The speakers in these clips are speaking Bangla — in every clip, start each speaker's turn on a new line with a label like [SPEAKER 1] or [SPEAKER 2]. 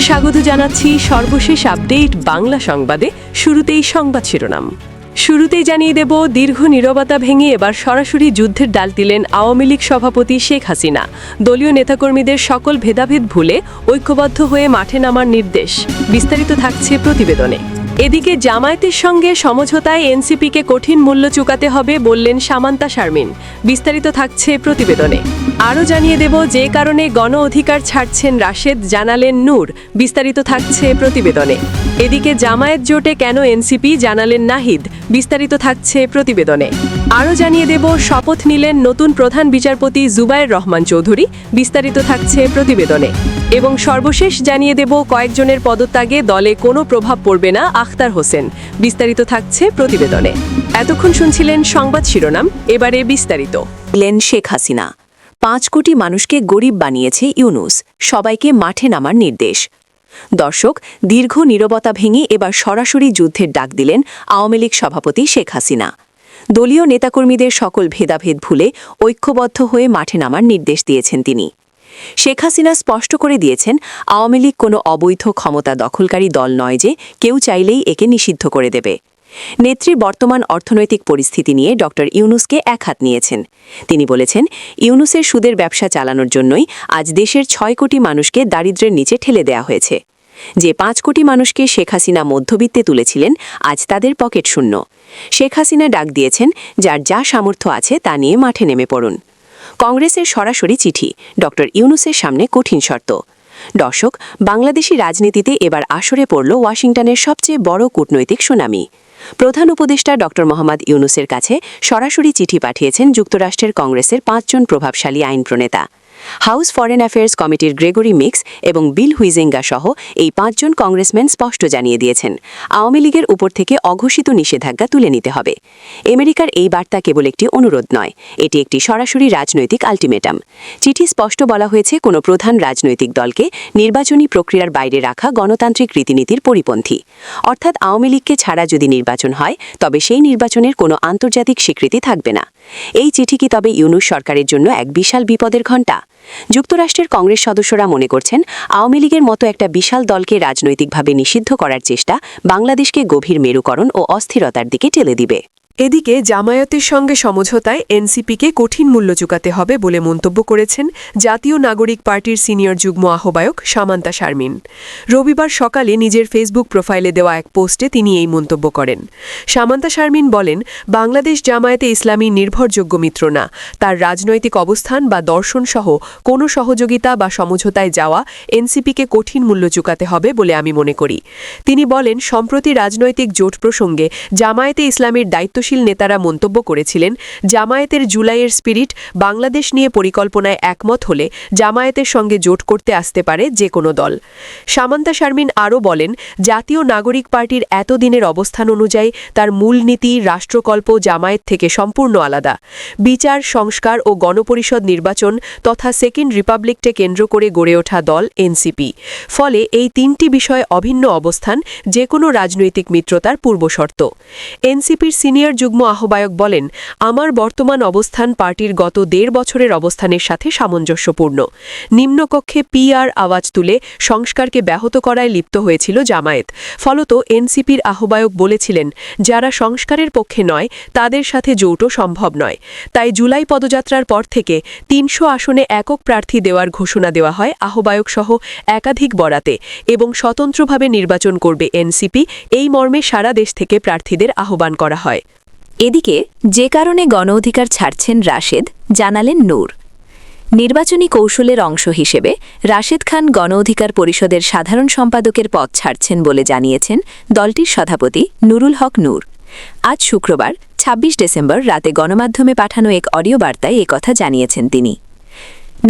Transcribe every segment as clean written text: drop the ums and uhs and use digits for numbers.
[SPEAKER 1] স্বাগত জানাচ্ছি সর্বশেষ আপডেট বাংলা সংবাদে। শুরুতেই সংবাদ শিরোনাম। শুরুতেই জানিয়ে দেব, দীর্ঘ নীরবতা ভেঙে এবার সরাসরি যুদ্ধের ডাল দিলেন আওয়ামী লীগ সভাপতি শেখ হাসিনা। দলীয় নেতাকর্মীদের সকল ভেদাভেদ ভুলে ঐক্যবদ্ধ হয়ে মাঠে নামার নির্দেশ। বিস্তারিত থাকছে প্রতিবেদনে। এদিকে জামায়াতের সঙ্গে সমঝোতায় এনসিপিকে কঠিন মূল্য চুকাতে হবে বললেন সামান্তা শারমিন। বিস্তারিত থাকছে প্রতিবেদনে। আরও জানিয়ে দেব, যে কারণে গণ অধিকার ছাড়ছেন রাশেদ, জানালেন নূর। বিস্তারিত থাকছে প্রতিবেদনে। এদিকে জামায়াত জোটে কেন এনসিপি, জানালেন নাহিদ। বিস্তারিত থাকছে প্রতিবেদনে। আরও জানিয়ে দেব, শপথ নিলেন নতুন প্রধান বিচারপতি জুবায়ের রহমান চৌধুরী। বিস্তারিত থাকছে প্রতিবেদনে। এবং সর্বশেষ জানিয়ে দেব, কয়েকজনের পদত্যাগে দলে কোনো প্রভাব পড়বে না, আখতার হোসেন। বিস্তারিত থাকছে প্রতিবেদনে। এতক্ষণ শুনছিলেন সংবাদ শিরোনাম, এবারে বিস্তারিত।
[SPEAKER 2] শেখ হাসিনা 5 কোটি মানুষকে গরিব বানিয়েছে ইউনূস, সবাইকে মাঠে নামার নির্দেশ। দর্শক, দীর্ঘ নীরবতা ভেঙে এবার সরাসরি যুদ্ধের ডাক দিলেন আওয়ামী লীগ সভাপতি শেখ হাসিনা। দলীয় নেতাকর্মীদের সকল ভেদাভেদ ভুলে ঐক্যবদ্ধ হয়ে মাঠে নামার নির্দেশ দিয়েছেন তিনি। শেখ হাসিনা স্পষ্ট করে দিয়েছেন, আওয়ামী লীগ কোনো অবৈধ ক্ষমতা দখলকারী দল নয় যে কেউ চাইলেই একে নিষিদ্ধ করে দেবে। নেত্রীর বর্তমান অর্থনৈতিক পরিস্থিতি নিয়ে ড ইউনূসকে একহাত নিয়েছেন। তিনি বলেছেন, ইউনূসের সুদের ব্যবসা চালানোর জন্যই আজ দেশের 6 কোটি মানুষকে দারিদ্র্যের নিচে ঠেলে দেয়া হয়েছে। যে 5 কোটি মানুষকে শেখ হাসিনা মধ্যবিত্তে তুলেছিলেন, আজ তাদের পকেট শূন্য। শেখ হাসিনা ডাক দিয়েছেন, যার যা সামর্থ্য আছে তা নিয়ে মাঠে নেমে পড়ুন। কংগ্রেসের সরাসরি চিঠি, ড ইউনূসের সামনে কঠিন শর্ত। দর্শক, বাংলাদেশি রাজনীতিতে এবার আসরে পড়ল ওয়াশিংটনের সবচেয়ে বড় কূটনৈতিক সুনামি। প্রধান উপদেষ্টা ড মোহাম্মদ ইউনূসের কাছে সরাসরি চিঠি পাঠিয়েছেন যুক্তরাষ্ট্রের কংগ্রেসের 5 জন প্রভাবশালী আইন প্রণেতা। হাউস ফরেন অ্যাফেয়ার্স কমিটির গ্রেগরি মিক্স এবং বিল হুইজেঙ্গা সহ এই 5 জন কংগ্রেসম্যান স্পষ্ট জানিয়ে দিয়েছেন, আওয়ামী লীগের উপর থেকে অঘোষিত নিষেধাজ্ঞা তুলে নিতে হবে। আমেরিকার এই বার্তা কেবল একটি অনুরোধ নয়, এটি একটি সরাসরি রাজনৈতিক আলটিমেটাম। চিঠি স্পষ্ট বলা হয়েছে, কোনো প্রধান রাজনৈতিক দলকে নির্বাচনী প্রক্রিয়ার বাইরে রাখা গণতান্ত্রিক রীতিনীতির পরিপন্থী। অর্থাৎ আওয়ামী লীগকে ছাড়া যদি নির্বাচন হয়, তবে সেই নির্বাচনের কোনো আন্তর্জাতিক স্বীকৃতি থাকবে না। এই চিঠি কি তবে ইউনূস সরকারের জন্য এক বিশাল বিপদের ঘণ্টা? যুক্তরাষ্ট্রের কংগ্রেস সদস্যরা মনে করছেন, আওয়ামী লীগের মতো একটা বিশাল দলকে রাজনৈতিকভাবে নিষিদ্ধ করার চেষ্টা বাংলাদেশকে গভীর মেরুকরণ ও অস্থিরতার দিকে ঠেলে দিবে।
[SPEAKER 1] এদিকে জামায়াতের সঙ্গে সমঝোতায় এনসিপিকে কঠিন মূল্য চুকাতে হবে বলে মন্তব্য করেছেন জাতীয় নাগরিক পার্টির সিনিয়র যুগ্ম আহ্বায়ক সামান্তা শারমিন। রবিবার সকালে নিজের ফেসবুক প্রোফাইলে দেওয়া এক পোস্টে তিনি এই মন্তব্য করেন। সামান্তা শারমিন বলেন, বাংলাদেশ জামায়াতে ইসলামী নির্ভরযোগ্য মিত্র না। তার রাজনৈতিক অবস্থান বা দর্শন সহ কোনো সহযোগিতা বা সমঝোতায় যাওয়া এনসিপিকে কঠিন মূল্য চুকাতে হবে বলে আমি মনে করি। তিনি বলেন, সম্প্রতি রাজনৈতিক জোট প্রসঙ্গে জামায়াতে ইসলামীর দায়িত্ব নেতারা মন্তব্য করেছিলেন, জামায়াতের জুলাইয়ের স্পিরিট বাংলাদেশ নিয়ে পরিকল্পনায় একমত হলে জামায়াতের সঙ্গে জোট করতে আসতে পারে যে কোনো দল। সামান্তা শারমিন আরও বলেন, জাতীয় নাগরিক পার্টির এতদিনের অবস্থান অনুযায়ী তার মূলনীতি রাষ্ট্রকল্প জামায়াত থেকে সম্পূর্ণ আলাদা। বিচার, সংস্কার ও গণপরিষদ নির্বাচন তথা সেকেন্ড রিপাবলিককে কেন্দ্র করে গড়ে ওঠা দল এনসিপি। ফলে এই 3টি বিষয়ে অভিন্ন অবস্থান যে কোনো রাজনৈতিক মিত্রতার পূর্বশর্ত। এনসিপির সিনিয়র যুগ্ম আহ্বায়ক বলেন, আমার বর্তমান অবস্থান পার্টির গত 1.5 বছরের অবস্থানের সাথে সামঞ্জস্যপূর্ণ। নিম্নকক্ষে পিআর আওয়াজ তুলে সংস্কারকে ব্যাহত করায় লিপ্ত হয়েছিল জামায়াত। ফলত এনসিপির আহ্বায়ক বলেছিলেন, যারা সংস্কারের পক্ষে নয় তাদের সাথে জোট সম্ভব নয়। তাই জুলাই পদযাত্রার পর থেকে 300 আসনে একক প্রার্থী দেওয়ার ঘোষণা দেওয়া হয় আহ্বায়ক সহ একাধিক বরাতে, এবং স্বতন্ত্রভাবে নির্বাচন করবে এনসিপি, এই মর্মে সারা দেশ থেকে প্রার্থীদের আহ্বান করা হয়।
[SPEAKER 2] এদিকে যে কারণে গণ অধিকার ছাড়ছেন রাশেদ, জানালেন নূর। নির্বাচনী কৌশলের অংশ হিসেবে রাশেদ খান গণ অধিকার পরিষদের সাধারণ সম্পাদকের পদ ছাড়ছেন বলে জানিয়েছেন দলটির সভাপতি নুরুল হক নূর। আজ শুক্রবার ২৬ ডিসেম্বর রাতে গণমাধ্যমে পাঠানো এক অডিও বার্তায় একথা জানিয়েছেন তিনি।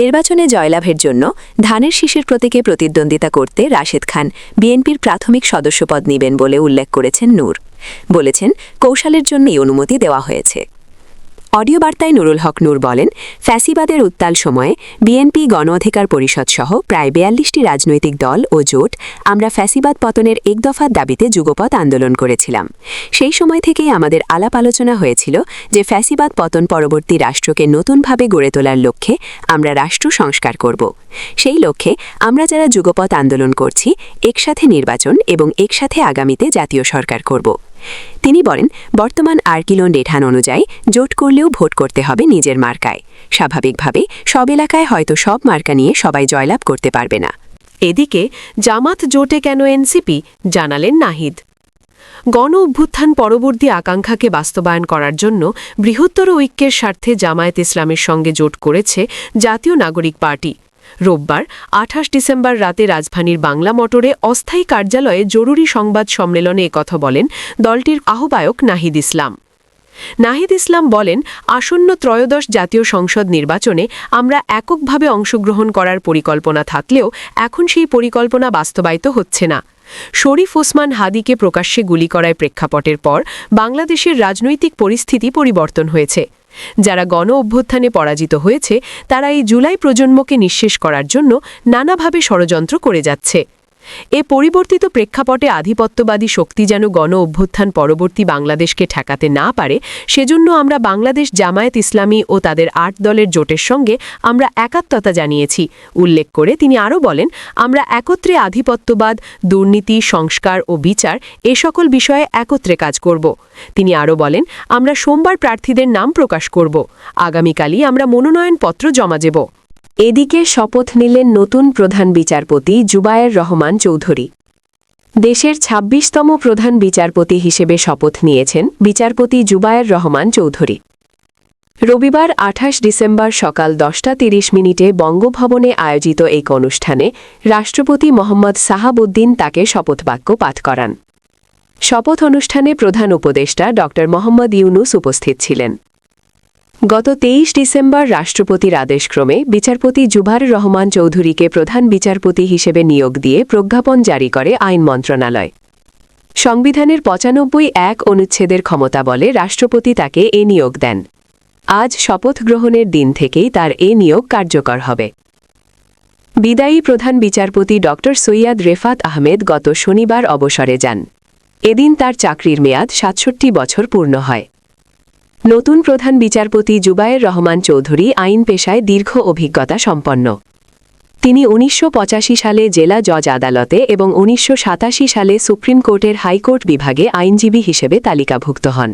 [SPEAKER 2] নির্বাচনে জয়লাভের জন্য ধানের শীষের প্রতীকে প্রতিদ্বন্দ্বিতা করতে রাশেদ খান বিএনপির প্রাথমিক সদস্যপদ নেবেন বলে উল্লেখ করেছেন নূর। বলেছেন, কৌশলের জন্যই অনুমতি দেওয়া হয়েছে। অডিও বার্তায় নুরুল হক নূর বলেন, ফ্যাসিবাদের উত্তাল সময়ে বিএনপি, গণ অধিকার পরিষদ সহ প্রায় ৪২টি রাজনৈতিক দল ও জোট আমরা ফ্যাসিবাদ পতনের এক দফার দাবিতে যুগপৎ আন্দোলন করেছিলাম। সেই সময় থেকেই আমাদের আলাপ আলোচনা হয়েছিল যে ফ্যাসিবাদ পতন পরবর্তী রাষ্ট্রকে নতুনভাবে গড়ে তোলার লক্ষ্যে আমরা রাষ্ট্র সংস্কার করব। সেই লক্ষ্যে আমরা যারা যুগপৎ আন্দোলন করছি, একসাথে নির্বাচন এবং একসাথে আগামীতে জাতীয় সরকার করব। তিনি বলেন, বর্তমান আর্কিলন রেঠান অনুযায়ী জোট করলেও ভোট করতে হবে নিজের মার্কায়। স্বাভাবিকভাবে সব এলাকায় হয়তো সব মার্কা নিয়ে সবাই জয়লাভ করতে পারবে না।
[SPEAKER 1] এদিকে জামাত জোটে কেন এনসিপি, জানালেন নাহিদ। গণ অভ্যুত্থান পরবর্তী আকাঙ্ক্ষাকে বাস্তবায়ন করার জন্য বৃহত্তর ঐক্যের স্বার্থে জামায়াত ইসলামের সঙ্গে জোট করেছে জাতীয় নাগরিক পার্টি। রোববার ২৮ ডিসেম্বর রাতে রাজধানীর বাংলা মোটরে অস্থায়ী কার্যালয়ে জরুরি সংবাদ সম্মেলনে একথা বলেন দলটির আহ্বায়ক নাহিদ ইসলাম। নাহিদ ইসলাম বলেন, আসন্ন ত্রয়োদশ জাতীয় সংসদ নির্বাচনে আমরা এককভাবে অংশগ্রহণ করার পরিকল্পনা থাকলেও এখন সেই পরিকল্পনা বাস্তবায়িত হচ্ছে না। শরীফ ওসমান হাদিকে প্রকাশ্যে গুলি করায় প্রেক্ষাপটের পর বাংলাদেশের রাজনৈতিক পরিস্থিতি পরিবর্তন হয়েছে। যারা গণ অভ্যুত্থানে পরাজিত হয়েছে তারা এই জুলাই প্রজন্মকে নিঃশেষ করার জন্য নানাভাবে ষড়যন্ত্র করে যাচ্ছে। এ পরিবর্তিত প্রেক্ষাপটে আধিপত্যবাদী শক্তি যেন গণ অভ্যুত্থান পরবর্তী বাংলাদেশকে ঠেকাতে না পারে, সেজন্য আমরা বাংলাদেশ জামায়াত ইসলামী ও তাদের ৮ দলের জোটের সঙ্গে আমরা একাত্মতা জানিয়েছি। উল্লেখ করে তিনি আরও বলেন, আমরা একত্রে আধিপত্যবাদ, দুর্নীতি, সংস্কার ও বিচার এ সকল বিষয়ে একত্রে কাজ করব। তিনি আরও বলেন, আমরা সোমবার প্রার্থীদের নাম প্রকাশ করব। আগামীকালই আমরা মনোনয়নপত্র জমা দেব।
[SPEAKER 2] এদিকে শপথ নিলেন নতুন প্রধান বিচারপতি জুবায়ের রহমান চৌধুরী। দেশের ২৬তম প্রধান বিচারপতি হিসেবে শপথ নিয়েছেন বিচারপতি জুবায়ের রহমান চৌধুরী। রবিবার ২৮ ডিসেম্বর সকাল ১০টা ৩০ বঙ্গভবনে আয়োজিত এক অনুষ্ঠানে রাষ্ট্রপতি মোহাম্মদ সাহাবউদ্দিন তাকে শপথবাক্য পাঠ করান। শপথ অনুষ্ঠানে প্রধান উপদেষ্টা ড মোহাম্মদ ইউনুস উপস্থিত ছিলেন। গত ২৩ ডিসেম্বর রাষ্ট্রপতির আদেশক্রমে বিচারপতি জুবায়ের রহমান চৌধুরীকে প্রধান বিচারপতি হিসেবে নিয়োগ দিয়ে প্রজ্ঞাপন জারি করে আইন মন্ত্রণালয়। সংবিধানের ৯৫(১) অনুচ্ছেদের ক্ষমতা বলে রাষ্ট্রপতি তাকে এ নিয়োগ দেন। আজ শপথ গ্রহণের দিন থেকেই তার এ নিয়োগ কার্যকর হবে। বিদায়ী প্রধান বিচারপতি ড সৈয়দ রেফাত আহমেদ গত শনিবার অবসরে যান। এদিন তার চাকরির মেয়াদ ৬৭ বছর পূর্ণ হয়। নতুন প্রধান বিচারপতি জুবায়ের রহমান চৌধুরী আইন পেশায় দীর্ঘ অভিজ্ঞতা সম্পন্ন। তিনি ১৯৮৫ সালে জেলা জজ আদালতে এবং ১৯৮৭ সালে সুপ্রিম কোর্টের হাইকোর্ট বিভাগে আইনজীবী হিসেবে তালিকাভুক্ত হন।